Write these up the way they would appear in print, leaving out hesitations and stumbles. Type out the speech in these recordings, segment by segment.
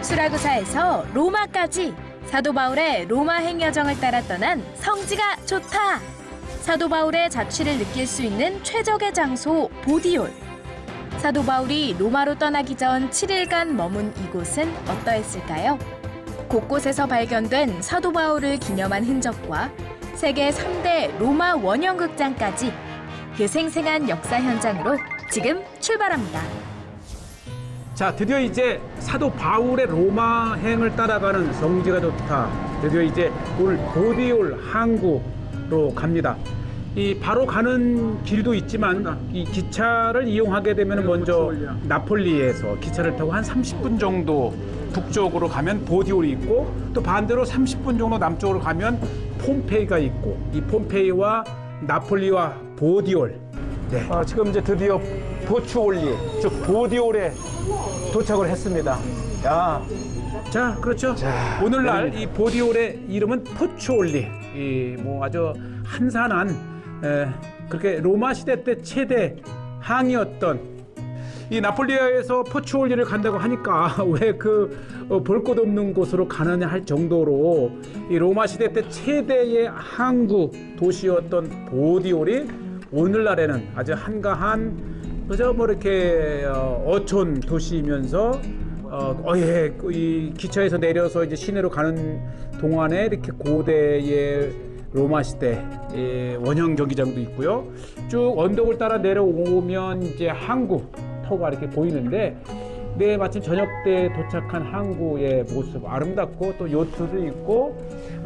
수라구사에서 로마까지 사도 바울의 로마 행여정을 따라 떠난 성지가 좋다. 사도 바울의 자취를 느낄 수 있는 최적의 장소 보디올. 사도 바울이 로마로 떠나기 전 7일간 머문 이곳은 어떠했을까요? 곳곳에서 발견된 사도 바울을 기념한 흔적과 세계 3대 로마 원형극장까지 그 생생한 역사 현장으로 지금 출발합니다. 자, 드디어 이제 사도 바울의 로마행을 따라가는 성지가 좋다. 드디어 이제 오늘 보디올 항구로 갑니다. 이 바로 가는 길도 있지만 이 기차를 이용하게 되면 먼저 나폴리에서 기차를 타고 한 30분 정도 북쪽으로 가면 보디올이 있고, 또 반대로 30분 정도 남쪽으로 가면 폼페이가 있고, 이 폼페이와 나폴리와 보디올. 네. 지금 이제 드디어 포추올리, 즉 보디올에 도착을 했습니다. 자, 그렇죠. 오늘날 이 보디올의 이름은 포추올리. 이 뭐 아주 한산한 그렇게 로마 시대 때 최대 항이었던 이 나폴리에서 포추올리를 간다고 하니까 왜 볼 것 없는 곳으로 가느냐 할 정도로 이 로마 시대 때 최대의 항구 도시였던 보디올이 오늘날에는 아주 한가한 그저 뭐 이렇게 어촌 도시이면서 이 기차에서 내려서 이제 시내로 가는 동안에 이렇게 고대의 로마 시대 원형 경기장도 있고요. 쭉 언덕을 따라 내려오면 이제 항구 터가 이렇게 보이는데, 네, 마침 저녁 때 도착한 항구의 모습 아름답고 또 요트도 있고,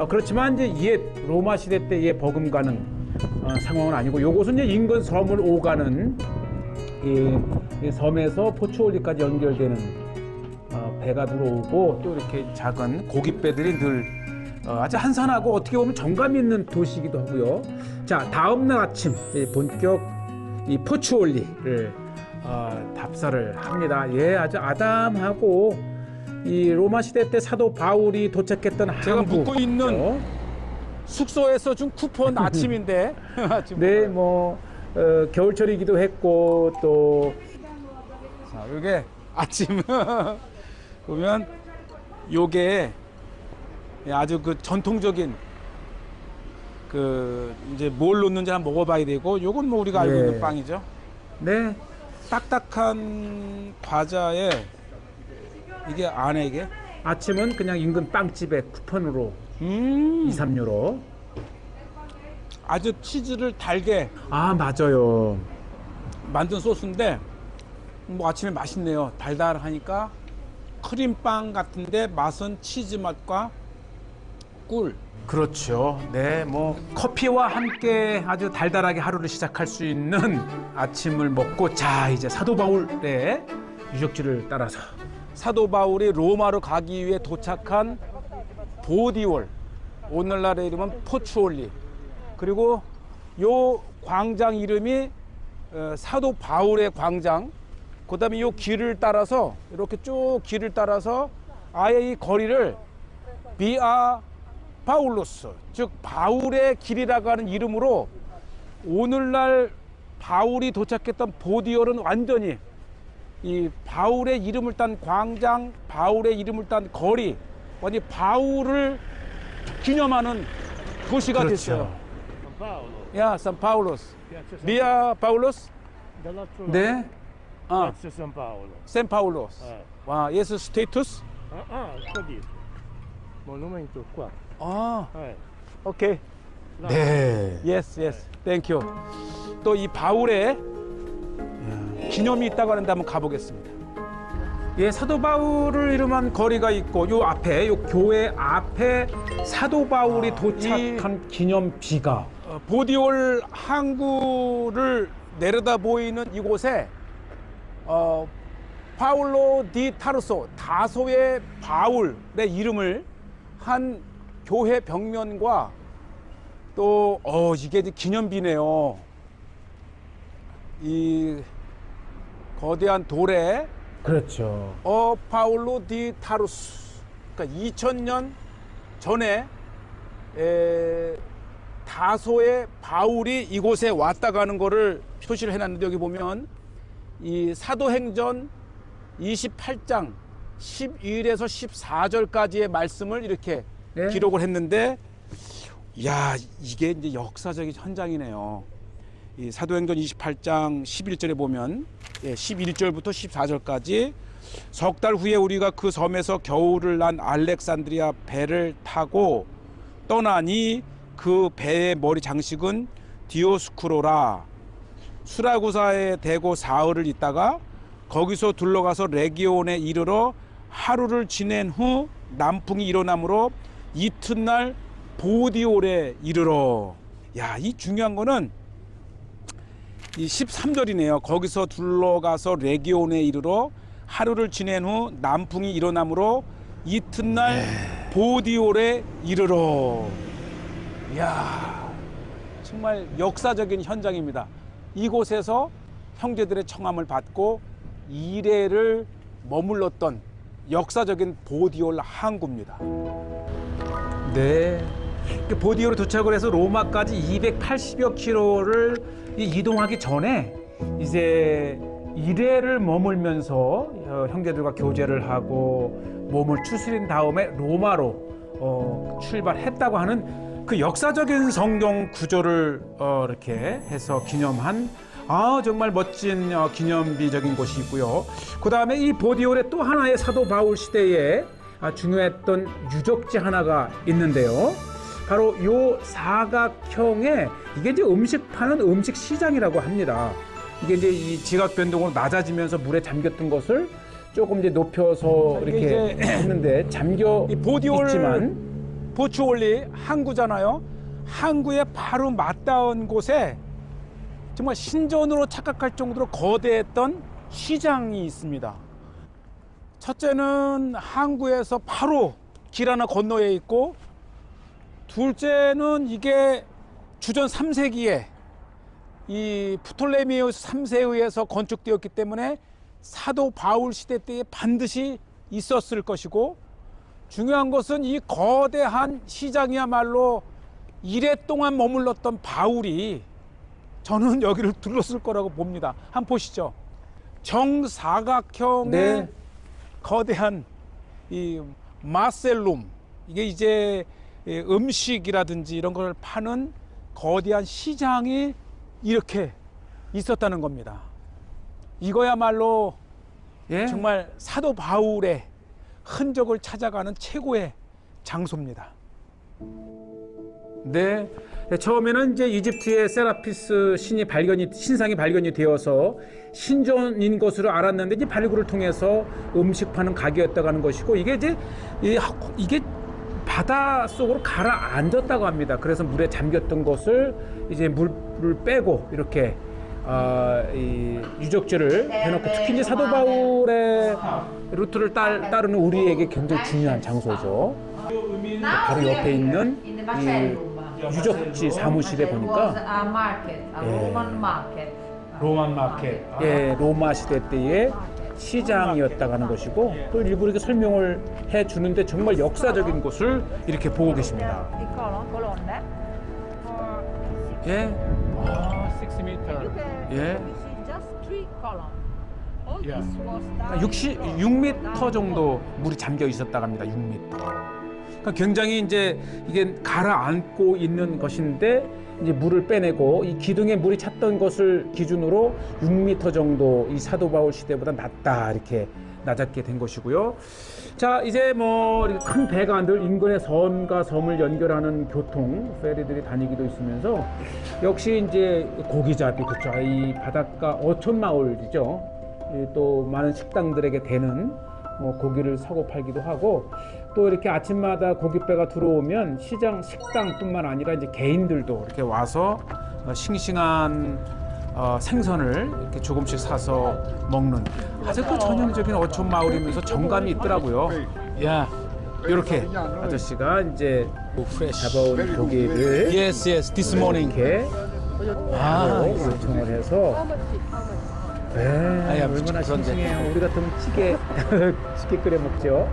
그렇지만 이제 옛 로마 시대 때의 버금가는 상황은 아니고, 요곳은 이제 인근 섬을 오가는 이 섬에서 포추올리까지 연결되는 배가 들어오고, 또 이렇게 작은 고깃배들이 늘 아주 한산하고 어떻게 보면 정감 있는 도시이기도 하고요. 자, 다음날 아침 본격 이 포추올리를 답사를 합니다. 아주 아담하고 이 로마 시대 때 사도 바울이 도착했던 제가 항구. 묵고 있는 숙소에서 준 쿠폰 아침인데. 네, 뭐 겨울철이기도 했고 또 자, 요게 아침 보면 요게 아주 그 전통적인 이제 뭘 넣는지 한번 먹어봐야 되고, 요건 뭐 우리가 알고 네. 있는 빵이죠. 네, 딱딱한 과자에 이게 안에 이게 아침은 그냥 인근 빵집에 쿠폰으로 2, 3유로. 아주 치즈를 달게 맞아요. 만든 소스인데 뭐 아침에 맛있네요. 달달하니까 크림빵 같은데 맛은 치즈 맛과 꿀. 그렇죠. 네, 뭐 커피와 함께 아주 달달하게 하루를 시작할 수 있는 아침을 먹고, 자, 이제 사도 바울의 유적지를 따라서 사도 바울이 로마로 가기 위해 도착한 보디올, 오늘날의 이름은 포추올리. 그리고 요 광장 이름이 사도 바울의 광장. 그다음에 요 길을 따라서 이렇게 쭉 길을 따라서 아예 이 거리를 비아 파울로스, 즉 바울의 길이라고 하는 이름으로 오늘날 바울이 도착했던 보디올은 완전히 이 바울의 이름을 딴 광장, 바울의 이름을 딴 거리, 완전히 바울을 기념하는 도시가 그렇죠. 됐어요. Paolo, 야, 산 파울로스. Piazza San 비아 파울로스? dall'altro lato, 네, Piazza San Paolo. 샌 파울로스. 와, 예스 스테이투스? Qua dietro. Monumento qua. 오케이. 네. 예스, 예스. 땡큐. 또 이 바울의 기념이 있다고 하는데 한번 가보겠습니다. 예, 사도 바울을 이름한 거리가 있고, 요 앞에, 요 교회 앞에 사도 바울이 도착한 기념비가. 보디올 항구를 내려다 보이는 이곳에 파울로 디 타르소, 다소의 바울의 이름을 한 교회 벽면과 또 이게 이제 기념비네요. 이 거대한 돌에 그렇죠. 파울로 디 타루스, 그러니까 2000년 전에 다소의 바울이 이곳에 왔다 가는 거를 표시를 해놨는데, 여기 보면 이 사도행전 28장 11에서 14절까지의 말씀을 이렇게 네. 기록을 했는데, 야, 이게 이제 역사적인 현장이네요. 이 사도행전 28장 11절에 보면 11절부터 14절까지 석 달 후에 우리가 그 섬에서 겨울을 난 알렉산드리아 배를 타고 떠나니 그 배의 머리 장식은 디오스쿠로라. 수라구사에 대고 사흘을 있다가 거기서 둘러가서 레기온에 이르러 하루를 지낸 후 남풍이 일어나므로 이튿날 보디올에 이르러. 야, 이 중요한 거는 이 13절이네요. 거기서 둘러가서 레기온에 이르러 하루를 지낸 후 남풍이 일어나므로 이튿날 보디올에 이르러. 이야, 정말 역사적인 현장입니다. 이곳에서 형제들의 청함을 받고 2일을 머물렀던 역사적인 보디올 항구입니다. 네. 보디올에 도착을 해서 로마까지 280여 킬로를 이동하기 전에 이제 1회를 머물면서 형제들과 교제를 하고 몸을 추스린 다음에 로마로 출발했다고 하는 그 역사적인 성경 구조를 이렇게 해서 기념한 정말 멋진 기념비적인 곳이 있고요. 그 다음에 이 보디올에 또 하나의 사도 바울 시대에 중요했던 유적지 하나가 있는데요. 바로 요 사각형의 이게 이제 음식 파는 음식 시장이라고 합니다. 이게 이제 이 지각 변동으로 낮아지면서 물에 잠겼던 것을 조금 이제 높여서 이렇게 이게 이제 했는데 잠겨 이 보디올 있지만 보추올리 항구잖아요. 항구에 바로 맞닿은 곳에 정말 신전으로 착각할 정도로 거대했던 시장이 있습니다. 첫째는 항구에서 바로 길 하나 건너에 있고, 둘째는 이게 주전 3세기에 이 프톨레미우스 3세에 의해서 건축되었기 때문에 사도 바울 시대 때에 반드시 있었을 것이고, 중요한 것은 이 거대한 시장이야말로 1회 동안 머물렀던 바울이 저는 여기를 둘렀을 거라고 봅니다. 한번 보시죠. 정사각형의 네. 거대한 이 마셀룸, 이게 이제 음식이라든지 이런 걸 파는 거대한 시장이 이렇게 있었다는 겁니다. 이거야말로 예. 정말 사도 바울의 흔적을 찾아가는 최고의 장소입니다. 네. 처음에는 이제 이집트의 세라피스 신상이 발견이 되어서 신전인 것으로 알았는데 이제 발굴을 통해서 음식 파는 가게였다고 하는 것이고, 이게 이제 이게 바다 속으로 가라앉았다고 합니다. 그래서 물에 잠겼던 것을 이제 물을 빼고 이렇게 이 유적지를 해놓고, 특히 이제 사도 바울의 루트를 따르는 우리에게 굉장히 중요한 장소죠. 바로 옆에 있는 이 유적지 사무실에 보니까 로만 마켓. 로마 시대 때의 시장이었다고 하는 것이고, 또 일부 이렇게 설명을 해주는데 정말 역사적인 곳을 이렇게 보고 계십니다. 예. 6m. 예. 6m 정도 물이 잠겨 있었다고 합니다. 6m. 그러니까 굉장히 이제 이게 가라앉고 있는 것인데 이제 물을 빼내고 이 기둥에 물이 찼던 것을 기준으로 6m 정도 이 사도 바울 시대보다 낮다, 이렇게 낮았게 된 것이고요. 자, 이제 뭐 큰 배가 늘 인근의 섬과 섬을 연결하는 교통 페리들이 다니기도 있으면서 역시 이제 고기잡이, 그렇죠. 이 바닷가 어촌 마을이죠. 또 많은 식당들에게 되는 고기를 사고 팔기도 하고, 또 이렇게 아침마다 고깃배가 들어오면 시장 식당뿐만 아니라 이제 개인들도 이렇게 와서 싱싱한 생선을 이렇게 조금씩 사서 먹는 아주 그 전형적인 어촌 마을이면서 정감이 있더라고요. 야, 이렇게 아저씨가 이제 잡아온 고기를 yes, this morning. 이렇게 요청을 해서 아야, 얼마나 그런데. 싱싱해요. 우리 같으면 찌개 끓여 먹죠.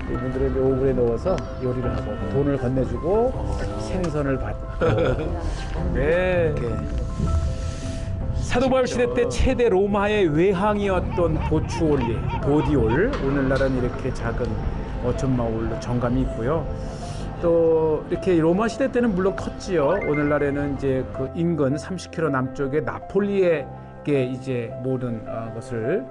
이분들은 이제 오븐에 넣어서 요리를 하고 돈을 건네주고 생선을 받고 네. 사도 바울 시대 때 최대 로마의 외항이었던 보추올리, 보디올, 오늘날은 이렇게 작은 어촌마을로 정감이 있고요. 또 이렇게 로마 시대 때는 물론 컸지요. 오늘날에는 이제 그 인근 30km 남쪽의 나폴리에게 이제 모든 것을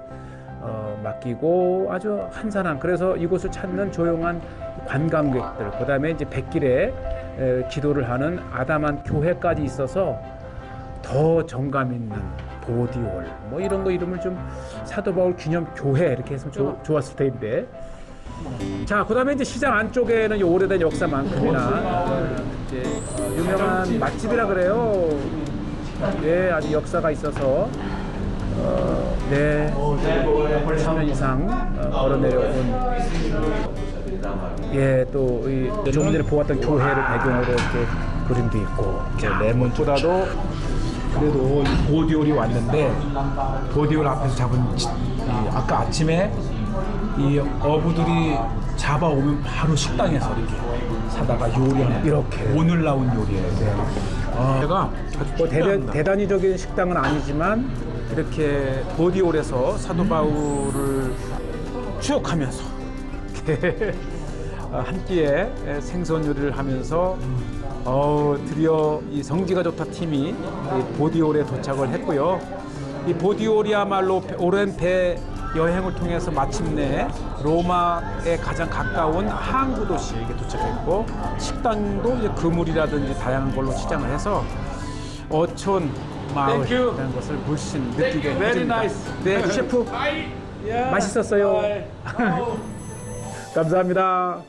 맡기고 아주 한산한, 그래서 이곳을 찾는 조용한 관광객들, 그 다음에 이제 백길에 기도를 하는 아담한 교회까지 있어서 더 정감 있는 보디올, 뭐 이런 거 이름을 좀 사도 바울 기념 교회 이렇게 했으면 좋았을 텐데. 자, 그 다음에 이제 시장 안쪽에는 이 오래된 역사만큼이나 이제 유명한 맛집이라 그래요. 예, 아주 역사가 있어서 네, 10년 이상 걸어 내려온, 예, 또 좀 전에 보았던 교회를 배경으로 이렇게 그림도 있고, 레몬보다도 그래도 이 보디올이 왔는데, 보디올 앞에서 잡은 아까 아침에 이 어부들이 잡아오면 바로 식당에서 이렇게 사다가 요리하는, 이렇게 오늘 나온 요리예요. 네. 제가 뭐 대단히적인 식당은 아니지만 이렇게 보디올에서 사도 바울을 추억하면서 한 끼에 생선 요리를 하면서 드디어 이 성지가 좋다 팀이 이 보디올에 도착을 했고요. 이 보디올이야말로 오랜 배 여행을 통해서 마침내 로마에 가장 가까운 항구 도시에 도착했고, 식당도 이제 그물이라든지 다양한 걸로 시장을 해서 어촌 마을이라는 것을 물씬 느끼게 해줍니다. 네, 셰프 맛있었어요. 감사합니다.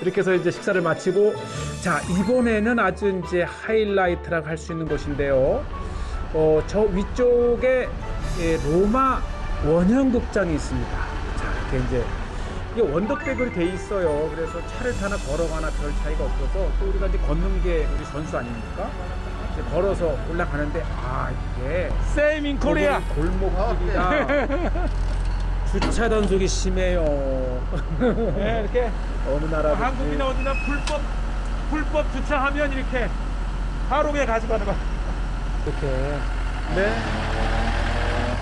이렇게 해서 이제 식사를 마치고, 자, 이번에는 아주 이제 하이라이트라고 할 수 있는 곳인데요. 저 위쪽에 로마 원형극장이 있습니다. 자, 이렇게 이제 이게 원덕배결이 돼 있어요. 그래서 차를 타나 걸어가나 별 차이가 없어서, 또 우리가 이제 걷는 게 우리 선수 아닙니까? 이제 걸어서 올라가는데, 이게 Same in Korea. 골목길이라 주차 단속이 심해요. 네, 이렇게 어느 나라든지. 한국이나 어디나 불법 주차하면 이렇게 하루에 가져가는 거. 이렇게. 네.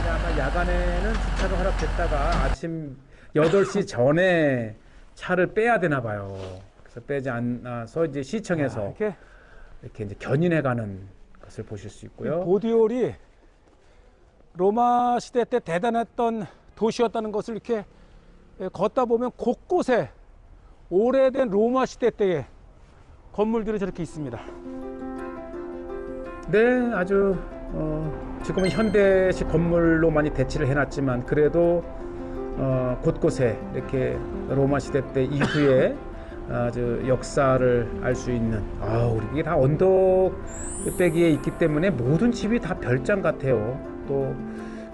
아마 야간에는 주차가 허락됐다가 아침 8시 전에 차를 빼야 되나 봐요. 그래서 빼지 않아서 이제 시청에서 이렇게 이제 견인해가는 것을 보실 수 있고요. 보디올이 로마 시대 때 대단했던 도시였다는 것을 이렇게 걷다 보면 곳곳에 오래된 로마 시대 때의 건물들이 저렇게 있습니다. 네, 아주 지금은 현대식 건물로 많이 대치를 해놨지만, 그래도 곳곳에 이렇게 로마 시대 때 이후에 아주 역사를 알 수 있는, 우리 이게 다 언덕배기에 있기 때문에 모든 집이 다 별장 같아요. 또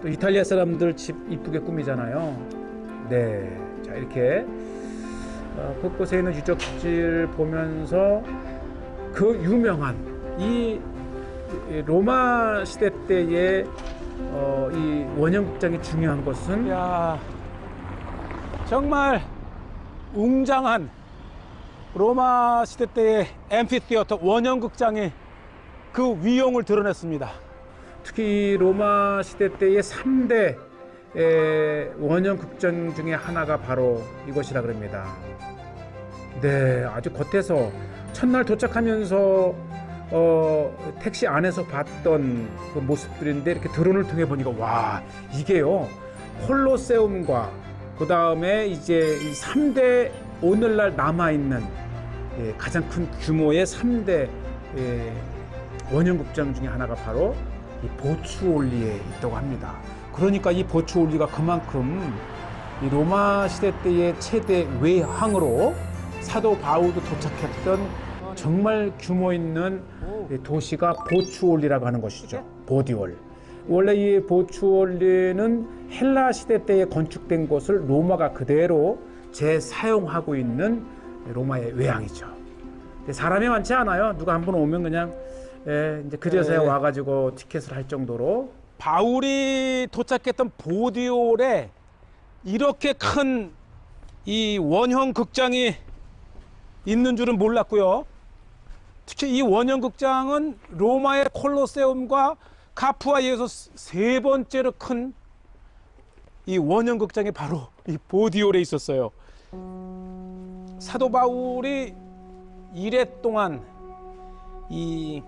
이탈리아 사람들 집 이쁘게 꾸미잖아요. 네, 자, 이렇게 곳곳에 있는 유적지를 보면서 그 유명한 이 로마 시대 때의 이 원형극장이 중요한 것은, 야, 정말 웅장한 로마 시대 때의 앰피티어터 원형극장이 그 위용을 드러냈습니다. 특히 로마 시대 때의 3대 원형극장 중에 하나가 바로 이것이라 그럽니다. 네, 아주 겉에서 첫날 도착하면서 택시 안에서 봤던 그 모습들인데, 이렇게 드론을 통해 보니까, 와, 이게요, 콜로세움과 그 다음에 이제 이 3대 오늘날 남아있는 가장 큰 규모의 3대 원형극장 중에 하나가 바로 이 보추올리에 있다고 합니다. 그러니까 이 보추올리가 그만큼 이 로마 시대 때의 최대 외항으로 사도 바울도 도착했던 정말 규모 있는 도시가 보추올리라고 하는 것이죠. 보디올. 원래 이 보추올리는 헬라 시대 때에 건축된 곳을 로마가 그대로 재사용하고 있는 로마의 외항이죠. 사람이 많지 않아요. 누가 한 번 오면 그냥 이제 그제서야 와가지고 티켓을 할 정도로. 바울이 도착했던 보디올에 이렇게 큰 이 원형 극장이 있는 줄은 몰랐고요. 특히 이 원형 극장은 로마의 콜로세움과 카프와 이어서 세 번째로 큰 이 원형 극장이 바로 이 보디올에 있었어요. 사도 바울이 이래 동안 이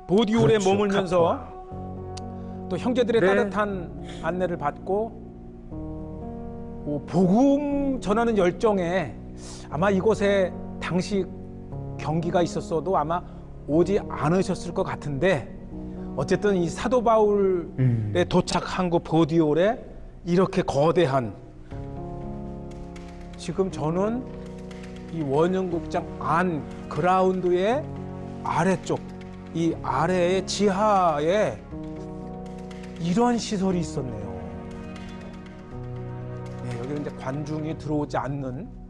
보디올에 그렇죠, 머물면서 카프와. 또 형제들의 네. 따뜻한 안내를 받고 복음 전하는 열정에 아마 이곳에 당시 경기가 있었어도 아마 오지 않으셨을 것 같은데, 어쨌든 이 사도 바울에 도착한 그 보디올에 이렇게 거대한, 지금 저는 이 원형극장 안 그라운드의 아래쪽, 이 아래의 지하에 이런 시설이 있었네요. 네, 여기는 이제 관중이 들어오지 않는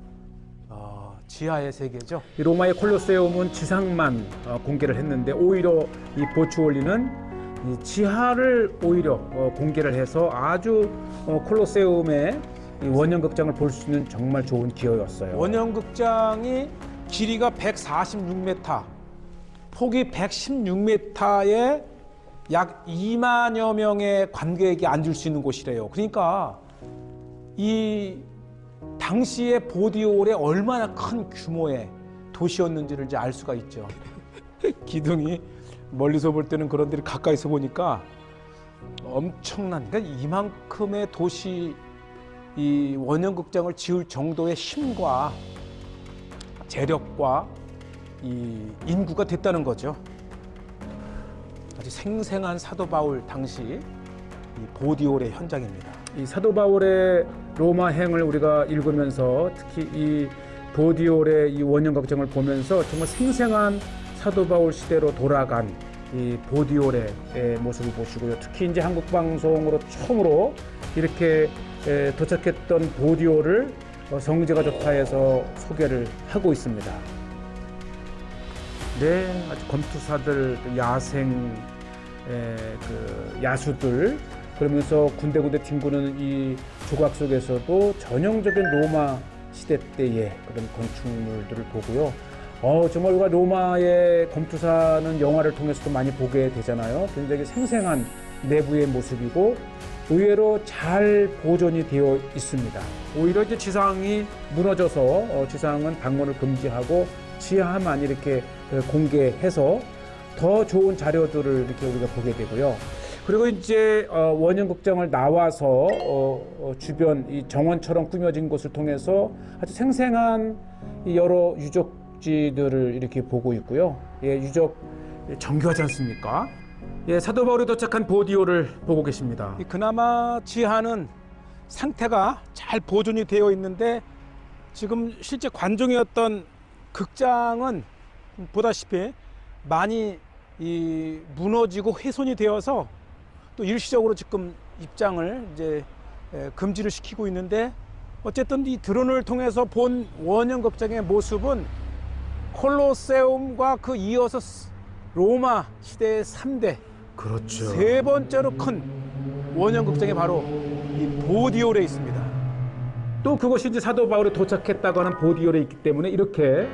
지하의 세계죠. 이 로마의 콜로세움은 지상만 공개를 했는데, 오히려 이 보추올리는 이 지하를 오히려 공개를 해서 아주 콜로세움의 이 원형극장을 볼 수 있는 정말 좋은 기회였어요. 원형극장이 길이가 146m, 폭이 116m에 약 2만여 명의 관객이 앉을 수 있는 곳이래요. 그러니까 이 당시의 보디올에 얼마나 큰 규모의 도시였는지를 이제 알 수가 있죠. 기둥이 멀리서 볼 때는 그런데 가까이서 보니까 엄청난, 그러니까 이만큼의 도시, 이 원형극장을 지을 정도의 힘과 재력과 이 인구가 됐다는 거죠. 아주 생생한 사도 바울 당시 이 보디올의 현장입니다. 이 사도 바울의 로마행을 우리가 읽으면서 특히 이 보디올의 이 원형극장을 보면서 정말 생생한 사도 바울 시대로 돌아간 이 보디올의 모습을 보시고요. 특히 이제 한국 방송으로 처음으로 이렇게 도착했던 보디올을 성지가 좋다에서 소개를 하고 있습니다. 네, 아주 검투사들, 야생 그 야수들, 그러면서 군데군데 뒹구는 이 조각 속에서도 전형적인 로마 시대 때의 그런 건축물들을 보고요. 정말 우리가 로마의 검투사는 영화를 통해서도 많이 보게 되잖아요. 굉장히 생생한 내부의 모습이고 의외로 잘 보존이 되어 있습니다. 오히려 이제 지상이 무너져서 지상은 방문을 금지하고 지하만 이렇게 공개해서 더 좋은 자료들을 이렇게 우리가 보게 되고요. 그리고 이제 원형극장을 나와서 주변 이 정원처럼 꾸며진 곳을 통해서 아주 생생한 여러 유적지들을 이렇게 보고 있고요. 예, 유적 정교하지 않습니까? 예, 사도 바울이 도착한 보디올을 보고 계십니다. 그나마 지하는 상태가 잘 보존이 되어 있는데, 지금 실제 관중이었던 극장은 보다시피 많이 무너지고 훼손이 되어서 또 일시적으로 지금 입장을 이제 금지를 시키고 있는데, 어쨌든 이 드론을 통해서 본 원형극장의 모습은 콜로세움과 그 이어서 로마 시대의 3대, 그렇죠. 세 번째로 큰 원형극장이 바로 이 보디올에 있습니다. 또 그것이 이제 사도 바울이 도착했다고 하는 보디올에 있기 때문에 이렇게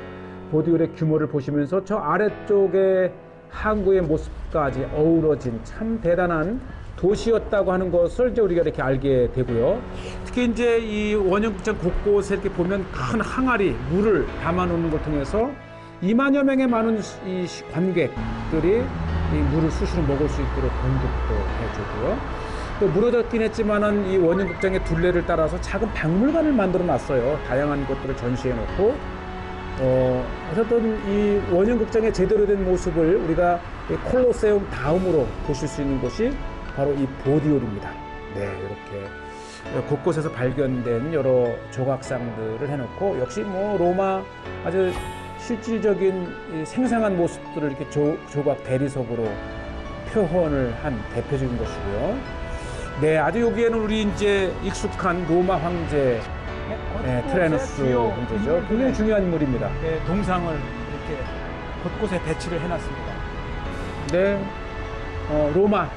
보디올의 규모를 보시면서 저 아래쪽에 항구의 모습까지 어우러진 참 대단한 도시였다고 하는 것을 이제 우리가 이렇게 알게 되고요. 특히 이제 이 원형극장 곳곳에 이렇게 보면 큰 항아리, 물을 담아놓는 걸 통해서 2만여 명의 많은 이 관객들이 이 물을 수시로 먹을 수 있도록 공급도 해주고요. 또 무너졌긴 했지만은 이 원형극장의 둘레를 따라서 작은 박물관을 만들어 놨어요. 다양한 것들을 전시해 놓고, 어쨌든 이 원형극장의 제대로 된 모습을 우리가 이 콜로세움 다음으로 보실 수 있는 곳이 바로 이 보디올입니다. 네, 이렇게 곳곳에서 발견된 여러 조각상들을 해놓고, 역시 뭐 로마 아주 실질적인 이 생생한 모습들을 이렇게 조각 대리석으로 표현을 한 대표적인 것이고요. 네, 아주 여기에는 우리 이제 익숙한 로마 황제 트레누스 황제죠. 굉장히 중요한 인물입니다. 동상을 이렇게 곳곳에 배치를 해놨습니다. 네, 로마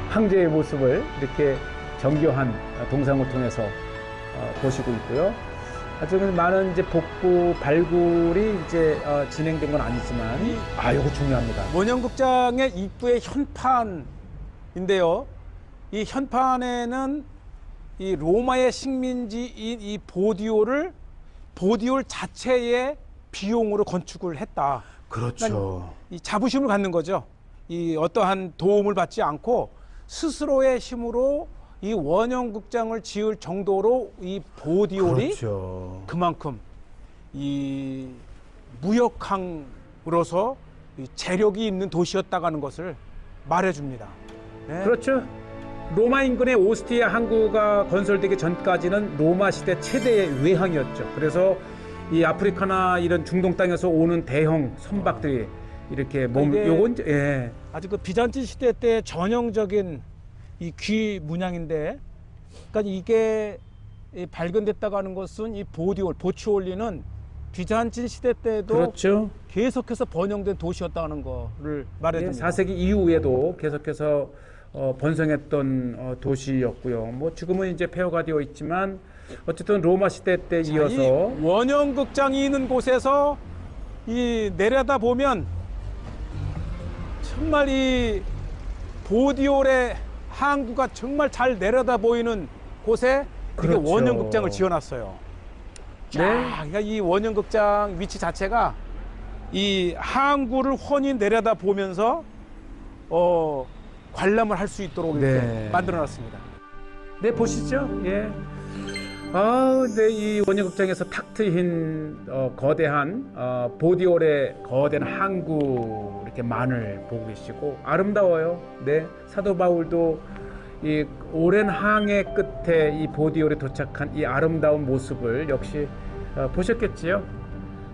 황제의 모습을 이렇게 정교한 동상을 통해서 보시고 있고요. 아주 많은 이제 복구 발굴이 이제 진행된 건 아니지만, 이거 중요합니다. 원형극장의 입구의 현판 인데요. 이 현판에는 이 로마의 식민지인 이 보디올을 보디올 자체의 비용으로 건축을 했다. 그렇죠. 이 자부심을 갖는 거죠. 이 어떠한 도움을 받지 않고 스스로의 힘으로 이 원형극장을 지을 정도로 이 보디올이 그렇죠. 그만큼 이 무역항으로서 이 재력이 있는 도시였다가는 것을 말해줍니다. 네. 그렇죠. 로마 인근의 오스티아 항구가 건설되기 전까지는 로마 시대 최대의 외항이었죠. 그래서 이 아프리카나 이런 중동 땅에서 오는 대형 선박들이 이렇게 이게 요건 예. 아주 그 비잔틴 시대 때 전형적인 이 귀 문양인데, 그러니까 이게 이 발견됐다고 하는 것은 이 보치올리는 비잔틴 시대 때도 그렇죠. 계속해서 번영된 도시였다는 거를 말해줍니다. 4세기 이후에도 계속해서 번성했던 도시였고요. 뭐 지금은 이제 폐허가 되어 있지만 어쨌든 로마 시대 때 이 이어서 원형극장이 있는 곳에서 이 내려다 보면 정말 이 보디올의 항구가 정말 잘 내려다 보이는 곳에 이렇게 그렇죠. 원형극장을 지어놨어요. 네. 그러니까 이 원형극장 위치 자체가 이 항구를 훤히 내려다 보면서 관람을 할 수 있도록 이렇게 네. 만들어놨습니다. 네, 보시죠. 예. 아, 네, 이 원형극장에서 탁 트인 거대한 보디올의 거대한 항구 이렇게 만을 보고 계시고 아름다워요. 네, 사도 바울도 이 오랜 항해 끝에 이 보디올에 도착한 이 아름다운 모습을 역시 보셨겠지요.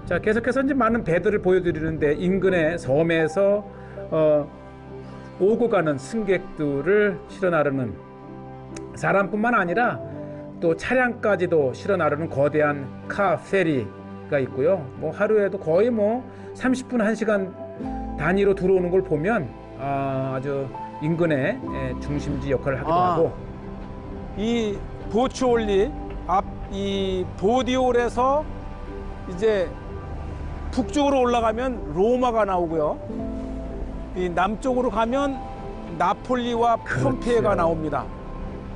자, 계속해서 이제 많은 배들을 보여드리는데 인근의 섬에서 오고 가는 승객들을 실어 나르는 사람뿐만 아니라 또 차량까지도 실어 나르는 거대한 카 페리가 있고요. 뭐 하루에도 거의 뭐 30분 1시간 단위로 들어오는 걸 보면 아주 인근의 중심지 역할을 하기도 하고 이 보치올리 앞 이 보디올에서 이제 북쪽으로 올라가면 로마가 나오고요. 이 남쪽으로 가면 나폴리와 폼페이가 그렇죠. 나옵니다.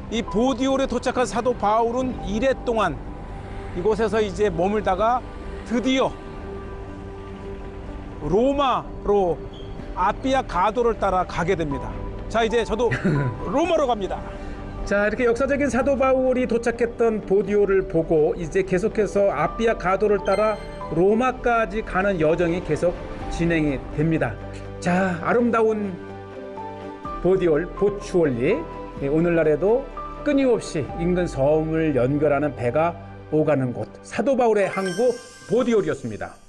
이 보디올에 도착한 사도 바울은 이래 동안 이곳에서 이제 머물다가 드디어 로마로 아피아 가도를 따라 가게 됩니다. 자, 이제 저도 로마로 갑니다. 자, 이렇게 역사적인 사도 바울이 도착했던 보디올을 보고 이제 계속해서 아피아 가도를 따라 로마까지 가는 여정이 계속 진행이 됩니다. 자, 아름다운 보디올, 보추올리. 오늘날에도 끊임없이 인근 섬을 연결하는 배가 오가는 곳, 사도 바울의 항구 보디올이었습니다.